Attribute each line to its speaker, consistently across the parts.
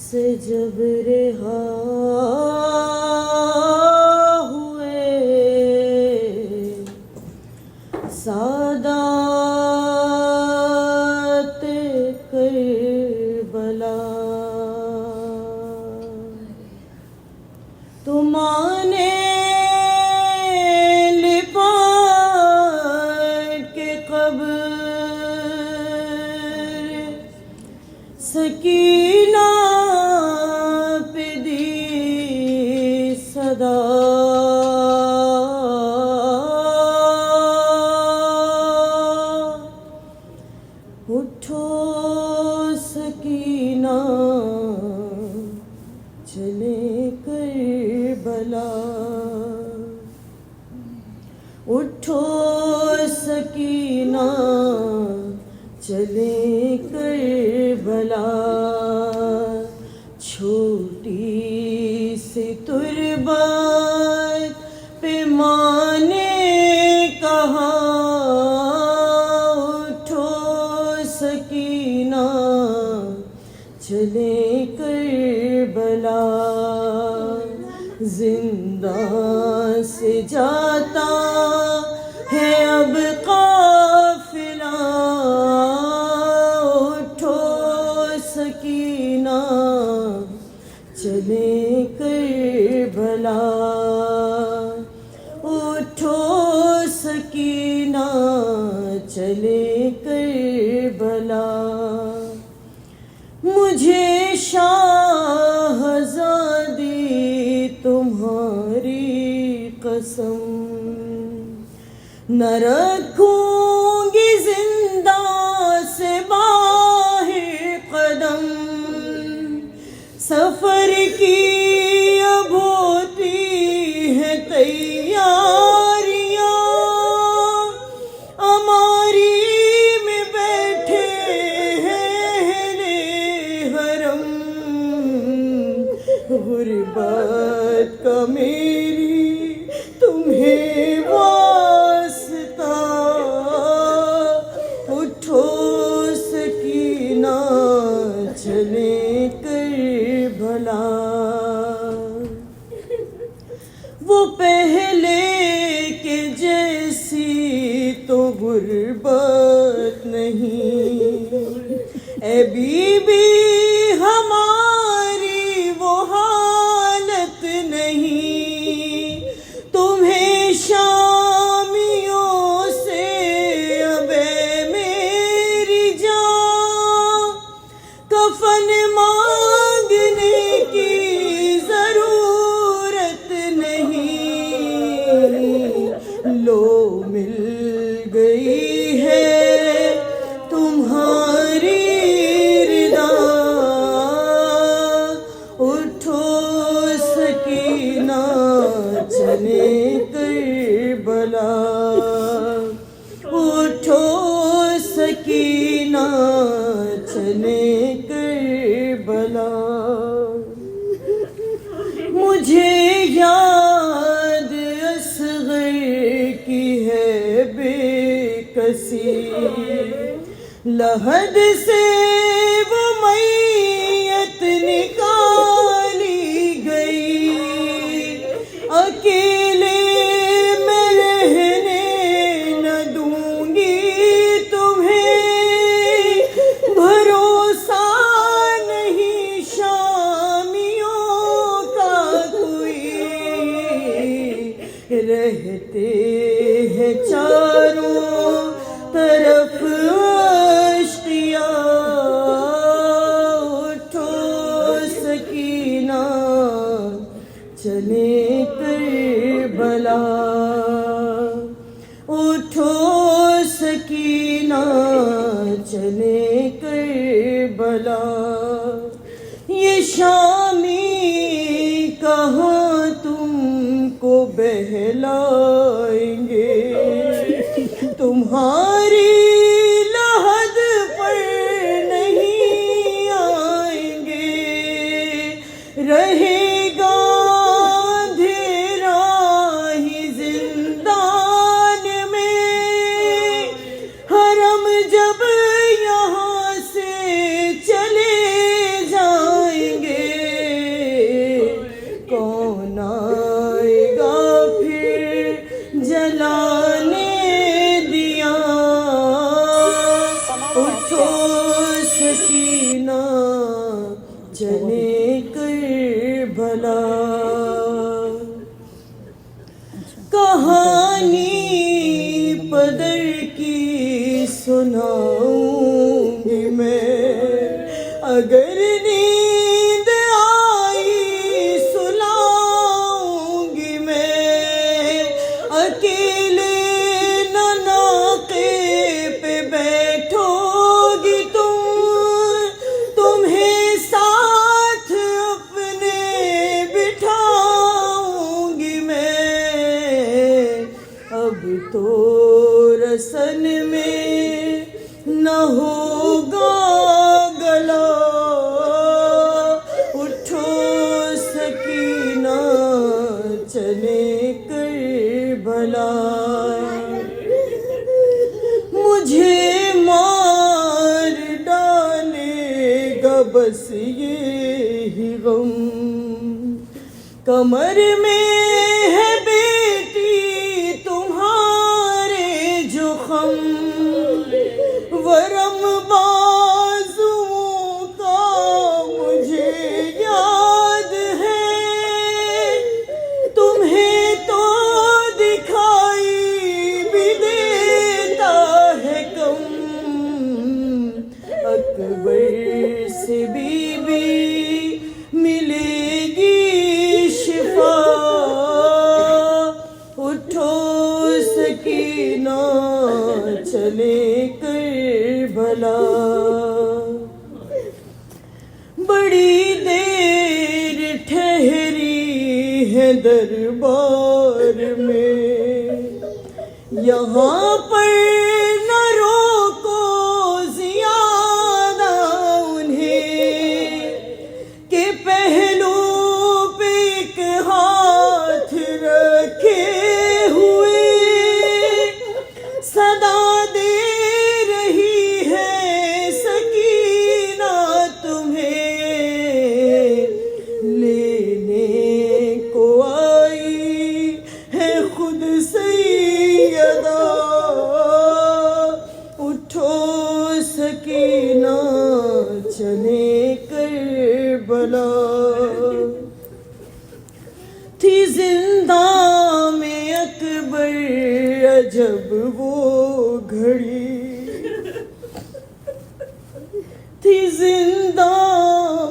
Speaker 1: سے جب رہا ہوئے سادات کربلا، تمہانے لپاٹ کے قبر سکینہ پہ دی صدا، اٹھو سکینہ چلے کربلا، اٹھو سکینہ چلے کربلا، چھوٹی سی تربت پہ ماں نے کہا اٹھو سکینہ چلے کربلا، زنداں سے جاتا ہے اب قافلہ، اٹھو سکینہ چلے کربلا، اٹھو سکینہ چلے کربلا، مجھے شاہزادی تمہاری قسم نہ رکھوں گی زندہ سے باہر قدم، سفر کی اب ہوتی ہے تیاریاں، ہماری میں بیٹھے ہیں اہل حرم، غربت کا میری تمہیں واسطہ، اٹھو سکینہ چلے کربلا، وہ پہلے کے جیسی تو غربت نہیں، اے بی بی ہماری وہ حالت نہیں، تمہیں شامیوں سے اب میری جان کفن مانگنے کی ضرورت نہیں، لو مل گئی ہے تمہاری رضا، اٹھو سکینہ چلے کربلا، اٹھو سکینہ چلے کربلا، مجھے یاد اصغر کی ہے بے کسی، لحد سے وہ میت نکالی گئی، اکیلے میں رہنے نہ دوں گی تمہیں، بھروسہ نہیں شامیوں کا کوئی، رہتے ہیں چاروں طرف اشقیاء، اٹھو سکینہ چلے کربلا، اٹھو سکینہ چلے کربلا، یہ شامی کہاں تم کو بہلائیں گے، تمہاری لحد پر نہیں آئیں گے، رہے گا اندھیرا ہی زندان میں، حرم جب یہاں سے چلے جائیں گے، سکینہ چلے کر بھلا. کہانی پدر کی سناؤں گی میں، اگر نیند آئی سلاؤں گی میں. اکیلے نہ ناقے پہ بیٹھو گی تمہیں ساتھ اپنے بٹھاؤں گی میں. اب تو رسن میں نہ ہوگا گلا، اٹھو سکینہ چلے کر بھلا. مجھے مار ڈالے گا بس یہی غم، کمر میں ہے بیٹی تمہارے جو خم. ورم بازوں کا مجھے یاد ہے، تمہیں تو دکھائی بھی دیتا ہے کم. اکبر سے بی بی ملے گی شفا، اٹھو سکینہ چلے کر بھلا. بڑی دیر ٹھہری ہے دربار میں، یہاں پر نہ روکو زیادہ انہیں، کہ پہلو پہ ایک ہاتھ رکھے ہوئے صدا دے رہی ہے سکینہ تمہیں. لینے کو آئی ہے خود سیدہ، اٹھو سکینہ چلے کر بھلا. تھی زندہ میں اکبر عجب وہ گھڑی، تھی زندہ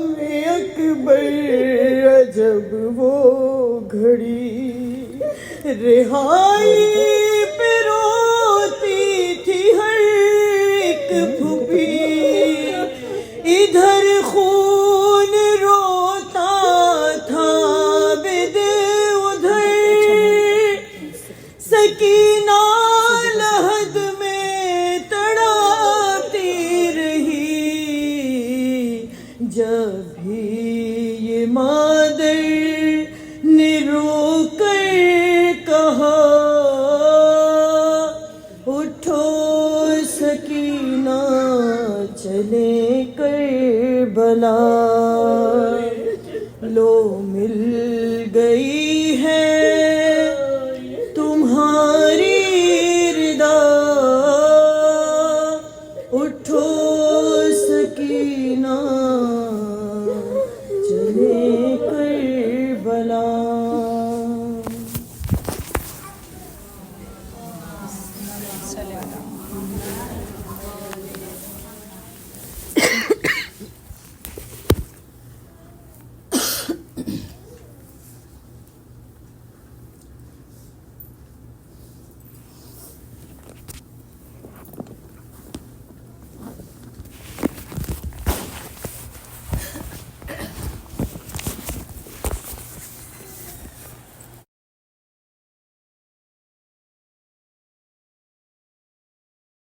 Speaker 1: میں اکبر عجب وہ گھڑی. رہائی پہ روتی تھی ہر ایک پھوپھی، ادھر خون روتا تھا بد ادھر. سکینہ لحد میں تڑاتی رہی، جب بھی یہ مادر نے رو کر کہا، اٹھو سکینہ چلے کر بھلا.